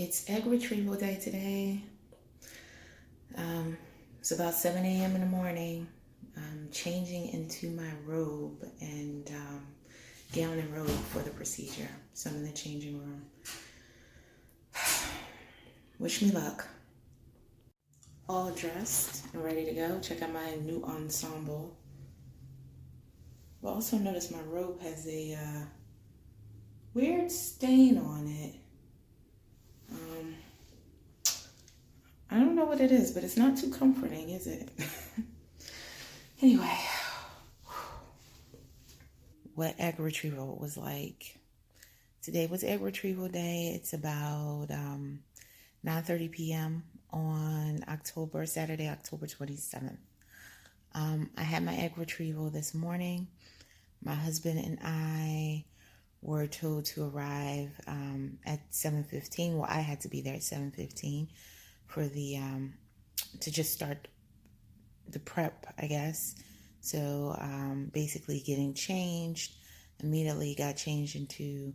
It's egg retrieval day today. It's about 7 a.m. in the morning. I'm changing into my robe and gown and robe for the procedure. So I'm in the changing room. Wish me luck. All dressed and ready to go. Check out my new ensemble. But also notice my robe has a weird stain on it. I don't know what it is, but it's not too comforting, is it? Anyway, what egg retrieval was like. Today was egg retrieval day. It's about 9:30 p.m. on Saturday, October 27th. I had my egg retrieval this morning. My husband and I were told to arrive at 7:15. Well, I had to be there at 7:15 for the to just start the prep, I guess. So basically getting changed, immediately got changed into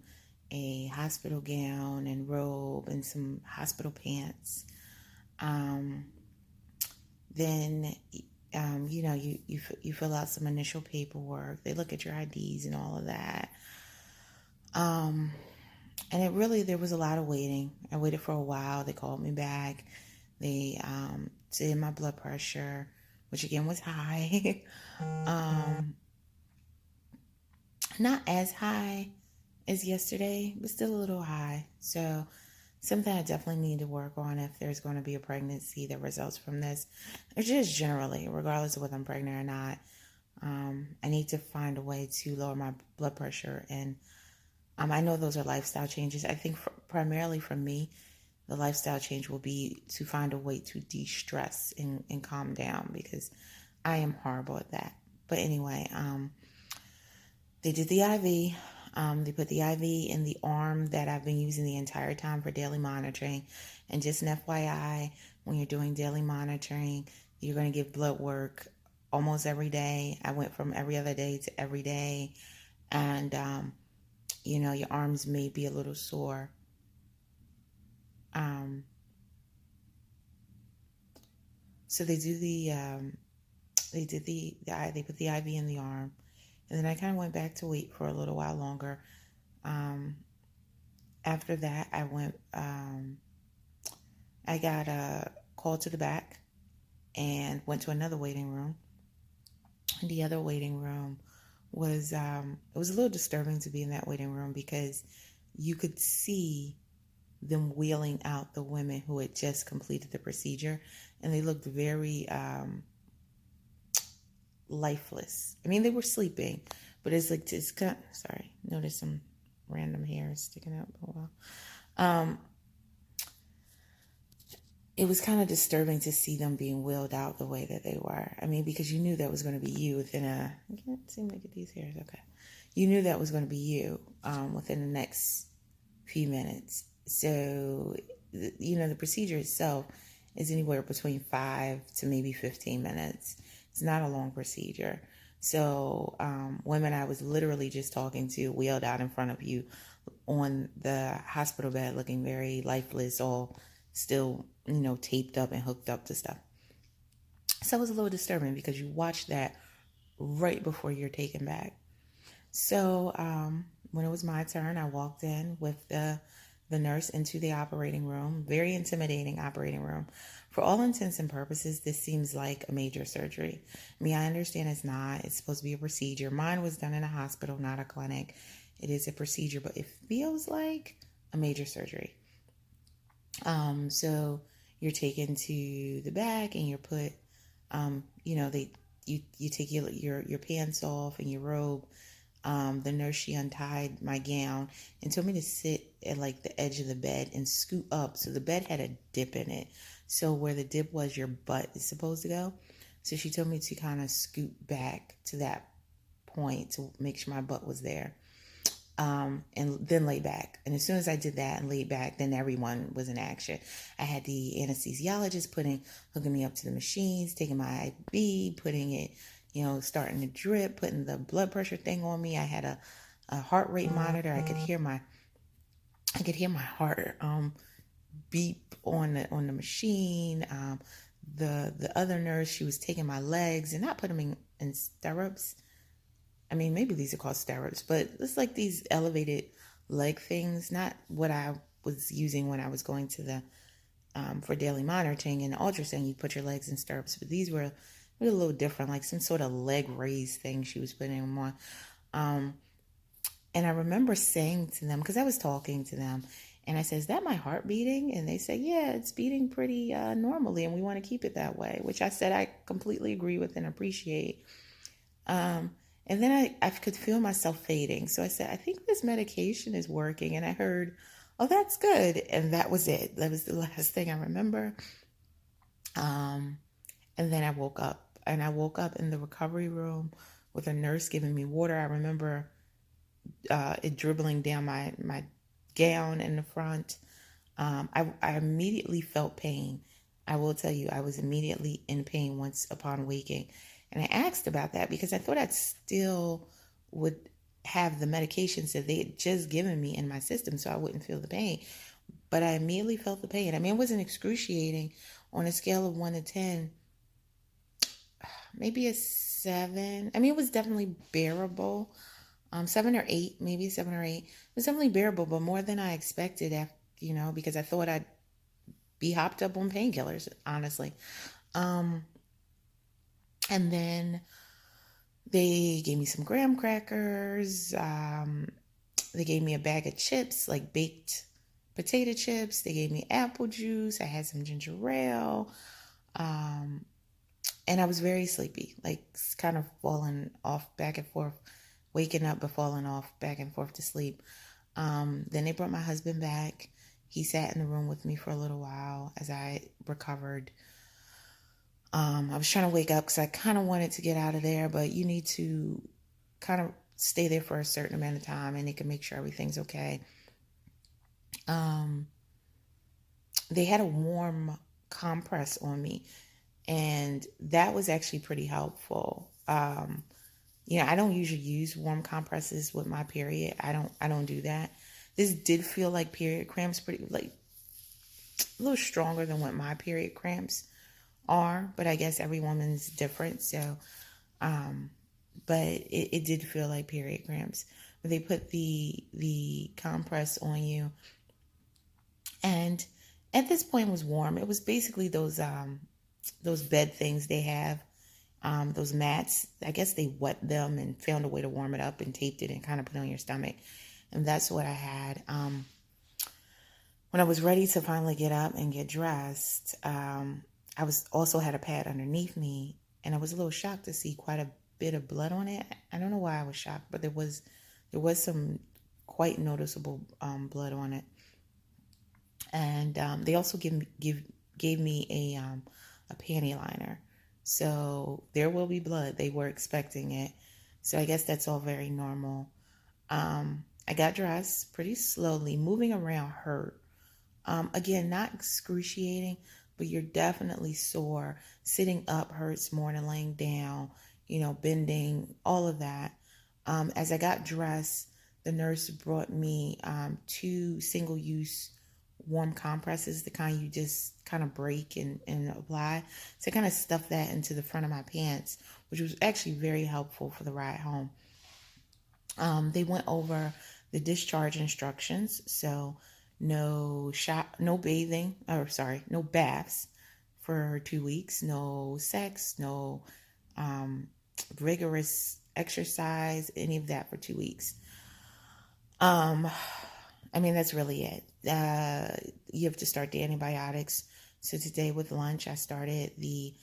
a hospital gown and robe and some hospital pants. Then you fill out some initial paperwork. They look at your IDs and all of that. And there was a lot of waiting. I waited for a while. They called me back. They did my blood pressure, which again was high. Not as high as yesterday, but still a little high. So something I definitely need to work on if there's going to be a pregnancy that results from this, or just generally, regardless of whether I'm pregnant or not. I need to find a way to lower my blood pressure. And I know those are lifestyle changes. I think primarily for me, the lifestyle change will be to find a way to de-stress and calm down, because I am horrible at that. But anyway, they did the IV. They put the IV in the arm that I've been using the entire time for daily monitoring. And just an FYI, when you're doing daily monitoring, you're going to give blood work almost every day. I went from every other day to every day. And, your arms may be a little sore. So they put the IV in the arm, and then I kind of went back to wait for a little while longer. After that, I got called to the back and went to another waiting room. And the other waiting room was, it was a little disturbing to be in that waiting room, because you could see them wheeling out the women who had just completed the procedure, and they looked very lifeless. I mean, they were sleeping, but it's like, sorry, notice some random hairs sticking out. Oh, well. It was kind of disturbing to see them being wheeled out the way that they were. I mean, because you knew that was going to be you within I can't seem to get these hairs. Okay. You knew that was going to be you within the next few minutes. So, the procedure itself is anywhere between 5 to maybe 15 minutes. It's not a long procedure. So, women I was literally just talking to wheeled out in front of you on the hospital bed, looking very lifeless, all still, taped up and hooked up to stuff. So it was a little disturbing, because you watch that right before you're taken back. So when it was my turn, I walked in with the nurse into the operating room. Very intimidating operating room. For all intents and purposes, this seems like a major surgery. I mean, I understand it's not. It's supposed to be a procedure. Mine was done in a hospital, not a clinic. It is a procedure, but it feels like a major surgery. So you're taken to the back and you're put, you take your pants off and your robe. The nurse, she untied my gown and told me to sit at like the edge of the bed and scoot up. So the bed had a dip in it. So where the dip was, your butt is supposed to go. So she told me to kind of scoot back to that point to make sure my butt was there. And then lay back. And as soon as I did that and laid back, then everyone was in action. I had the anesthesiologist hooking me up to the machines, taking my IV, putting it, starting to drip, putting the blood pressure thing on me. I had a heart rate monitor. I could hear my heart beep on the machine. The other nurse, she was taking my legs and not putting them in stirrups. I mean, maybe these are called stirrups, but it's like these elevated leg things, not what I was using when I was going to the for daily monitoring and ultrasound. You put your legs in stirrups, but these were a little different, like some sort of leg raise thing she was putting them on. And I remember saying to them, because I was talking to them, and I said, "Is that my heart beating?" And they said, "Yeah, it's beating pretty normally, and we want to keep it that way," which I said I completely agree with and appreciate. And then I could feel myself fading. So I said, "I think this medication is working." And I heard, "Oh, that's good." And that was it. That was the last thing I remember. And then I woke up. And I woke up in the recovery room with a nurse giving me water. I remember it dribbling down my gown in the front. I immediately felt pain. I will tell you, I was immediately in pain once upon waking. And I asked about that because I thought I still would have the medications that they had just given me in my system so I wouldn't feel the pain. But I immediately felt the pain. I mean, it wasn't excruciating. On a scale of 1 to 10, maybe a 7. I mean, it was definitely bearable. 7 or 8, maybe 7 or 8. It was definitely bearable, but more than I expected, because I thought I'd be hopped up on painkillers, honestly. And then they gave me some graham crackers. They gave me a bag of chips, like baked potato chips. They gave me apple juice. I had some ginger ale. And I was very sleepy, like kind of falling off back and forth, waking up but falling off back and forth to sleep. Then they brought my husband back. He sat in the room with me for a little while as I recovered. I was trying to wake up because I kind of wanted to get out of there, but you need to kind of stay there for a certain amount of time and they can make sure everything's okay. They had a warm compress on me, and that was actually pretty helpful. I don't usually use warm compresses with my period. I don't do that. This did feel like period cramps, pretty like a little stronger than what my period cramps are, but I guess every woman's different. So, but it did feel like period cramps. But they put the compress on you, and at this point it was warm. It was basically those bed things they have, those mats. I guess they wet them and found a way to warm it up and taped it and kind of put it on your stomach, and that's what I had. When I was ready to finally get up and get dressed, I was also had a pad underneath me, and I was a little shocked to see quite a bit of blood on it. I don't know why I was shocked, but there was some quite noticeable blood on it. And they also gave me a panty liner, so there will be blood. They were expecting it, so I guess that's all very normal. I got dressed pretty slowly. Moving around hurt. Again, not excruciating, but you're definitely sore. Sitting up hurts more than laying down, bending, all of that. As I got dressed, the nurse brought me 2 single-use warm compresses, the kind you just kind of break and apply. So I kind of stuffed that into the front of my pants, which was actually very helpful for the ride home. They went over the discharge instructions. So no baths for 2 weeks, no sex, no rigorous exercise, any of that for 2 weeks. That's really it. You have to start the antibiotics. So today with lunch, I started the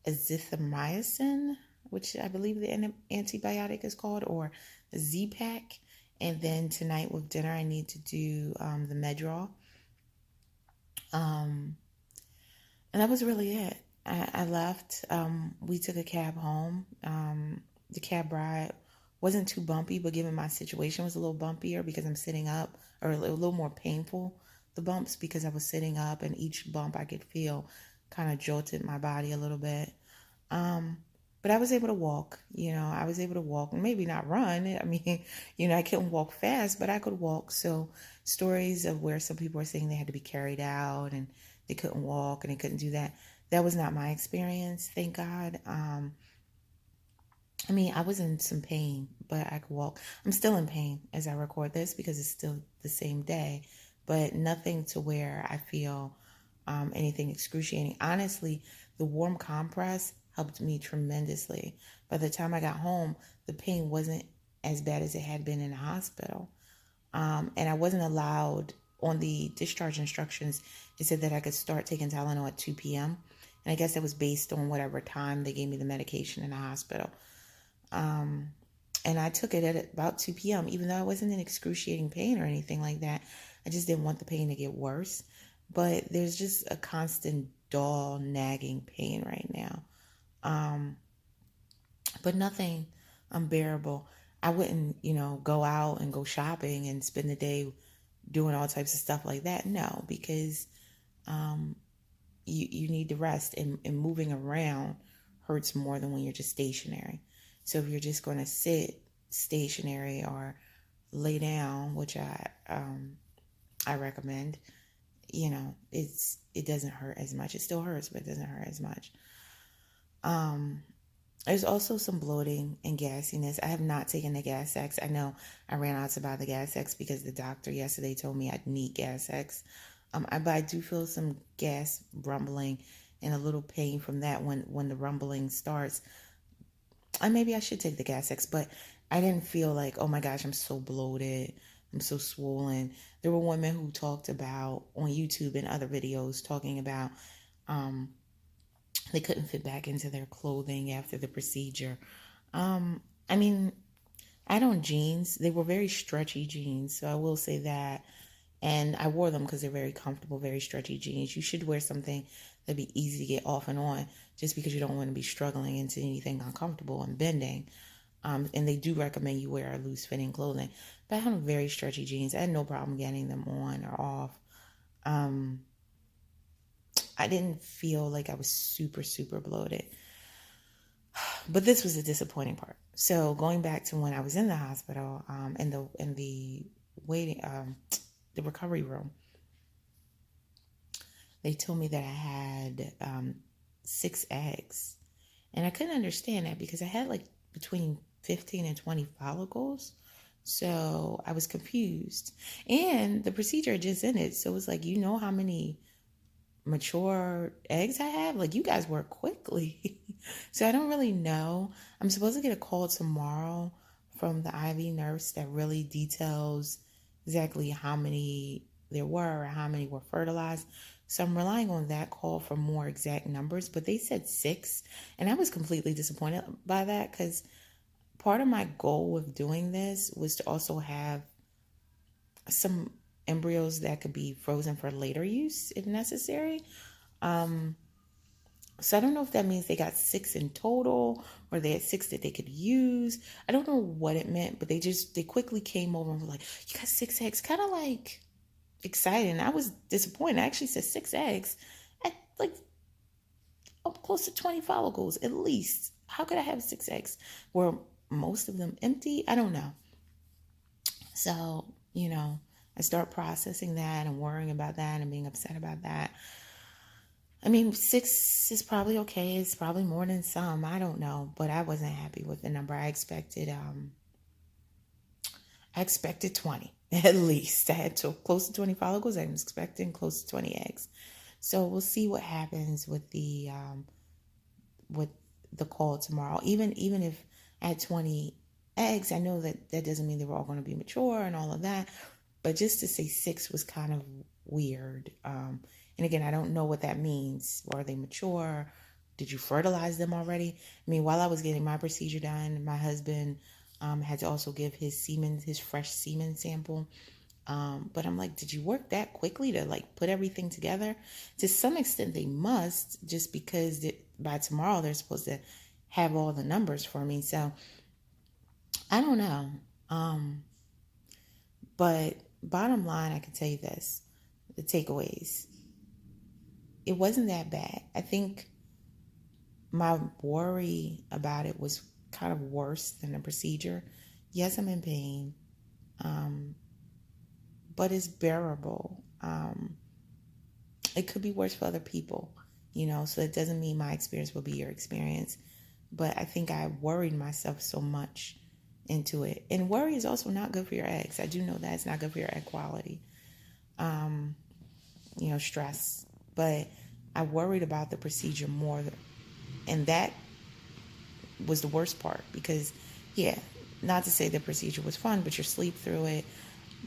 azithromycin, which I believe the antibiotic is called, or the Z-Pack. And then tonight with dinner, I need to do the Medrol. And that was really it. I left. We took a cab home. The cab ride wasn't too bumpy, but given my situation was a little bumpier because I'm sitting up, or a little more painful, the bumps, because I was sitting up, and each bump I could feel kind of jolted my body a little bit. But I was able to walk, I was able to walk and maybe not run. I mean, I couldn't walk fast, but I could walk. So stories of where some people are saying they had to be carried out and they couldn't walk and they couldn't do that. That was not my experience, thank God. I mean, I was in some pain, but I could walk. I'm still in pain as I record this because it's still the same day, but nothing to where I feel anything excruciating. Honestly, the warm compress helped me tremendously. By the time I got home, the pain wasn't as bad as it had been in the hospital. And I wasn't allowed on the discharge instructions. It said that I could start taking Tylenol at 2 p.m. And I guess that was based on whatever time they gave me the medication in the hospital. And I took it at about 2 p.m., even though I wasn't in excruciating pain or anything like that. I just didn't want the pain to get worse. But there's just a constant dull, nagging pain right now. But nothing unbearable. I wouldn't, go out and go shopping and spend the day doing all types of stuff like that. No, because you need to rest, and moving around hurts more than when you're just stationary. So if you're just going to sit stationary or lay down, which I recommend, it doesn't hurt as much. It still hurts, but it doesn't hurt as much. There's also some bloating and gassiness. I have not taken the Gas X. I know I ran out to buy the Gas X because the doctor yesterday told me I'd need Gas X. But I do feel some gas rumbling and a little pain from that when the rumbling starts. Maybe I should take the Gas X, but I didn't feel like, oh my gosh, I'm so bloated, I'm so swollen. There were women who talked about on YouTube and other videos talking about they couldn't fit back into their clothing after the procedure. I mean, I had on jeans. They were very stretchy jeans, so I will say that. And I wore them because they're very comfortable, very stretchy jeans. You should wear something that'd be easy to get off and on, just because you don't want to be struggling into anything uncomfortable and bending. And they do recommend you wear loose fitting clothing. But I had very stretchy jeans. I had no problem getting them on or off. I didn't feel like I was super, super bloated. But this was the disappointing part. So going back to when I was in the hospital, in the waiting, the recovery room, they told me that I had 6 eggs. And I couldn't understand that because I had like between 15 and 20 follicles. So I was confused. And the procedure just ended. So it was like, how many mature eggs I have? Like, you guys work quickly. So I don't really know. I'm supposed to get a call tomorrow from the IV nurse that really details exactly how many there were or how many were fertilized. So I'm relying on that call for more exact numbers, but they said 6, and I was completely disappointed by that because part of my goal with doing this was to also have some embryos that could be frozen for later use if necessary. So I don't know if that means they got 6 in total or they had 6 that they could use. I don't know what it meant, but they quickly came over and were like, you got 6 eggs, kind of like excited. And I was disappointed. I actually said 6 eggs at like up close to 20 follicles at least. How could I have 6 eggs? Were most of them empty? I don't know. So, I start processing that and worrying about that and being upset about that. I mean, 6 is probably okay. It's probably more than some. I don't know, but I wasn't happy with the number. I expected 20 at least. I had close to 20 follicles. I'm expecting close to 20 eggs. So we'll see what happens with the call tomorrow. Even if I had 20 eggs, I know that doesn't mean they were all going to be mature and all of that. But just to say 6 was kind of weird. And again, I don't know what that means. Are they mature? Did you fertilize them already? I mean, while I was getting my procedure done, my husband had to also give his fresh semen sample. But I'm like, did you work that quickly to like put everything together? To some extent, they must, just because by tomorrow they're supposed to have all the numbers for me. So I don't know. But bottom line, I can tell you this, the takeaways. It wasn't that bad. I think my worry about it was kind of worse than the procedure. Yes, I'm in pain, but it's bearable. It could be worse for other people, so it doesn't mean my experience will be your experience. But I think I worried myself so much into it. And worry is also not good for your eggs. I do know that it's not good for your egg quality. Stress. But I worried about the procedure more. And that was the worst part because, yeah, not to say the procedure was fun, but you sleep through it.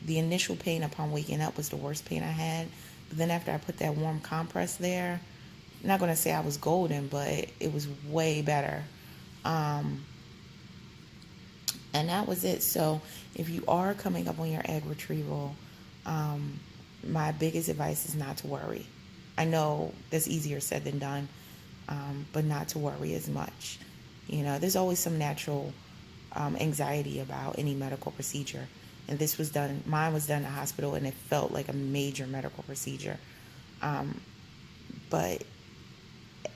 The initial pain upon waking up was the worst pain I had. But then after I put that warm compress there, I'm not going to say I was golden, but it was way better. And that was it. So if you are coming up on your egg retrieval, my biggest advice is not to worry. I know that's easier said than done, but not to worry as much. There's always some natural anxiety about any medical procedure. And mine was done in a hospital, and it felt like a major medical procedure. But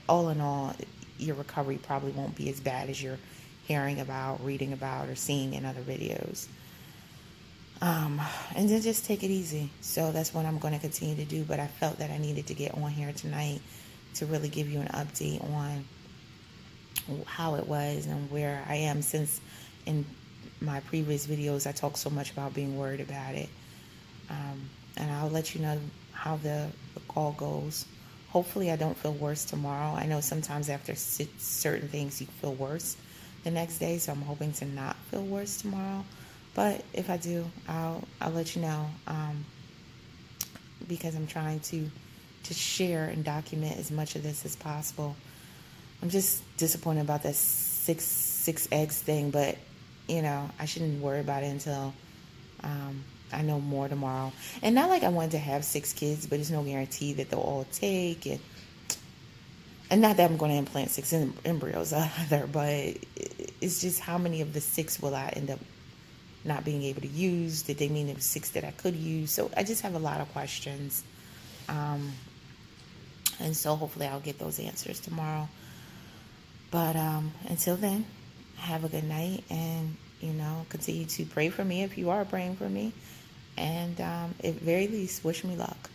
all in all, your recovery probably won't be as bad as you're hearing about, reading about, or seeing in other videos. And then just take it easy. So that's what I'm going to continue to do. But I felt that I needed to get on here tonight to really give you an update on how it was and where I am, since in my previous videos I talked so much about being worried about it. And I'll let you know how the call goes. Hopefully I don't feel worse tomorrow. I know sometimes after certain things you feel worse the next day, so I'm hoping to not feel worse tomorrow. But if I do, I'll let you know, because I'm trying to share and document as much of this as possible. I'm just disappointed about that six eggs thing, but I shouldn't worry about it until I know more tomorrow. And not like I wanted to have 6 kids, but there's no guarantee that they'll all take. And not that I'm going to implant 6 embryos either, but it's just how many of the 6 will I end up not being able to use? Did they mean it was 6 that I could use? So I just have a lot of questions. And so hopefully I'll get those answers tomorrow. But until then, have a good night, and continue to pray for me if you are praying for me, and at very least, wish me luck.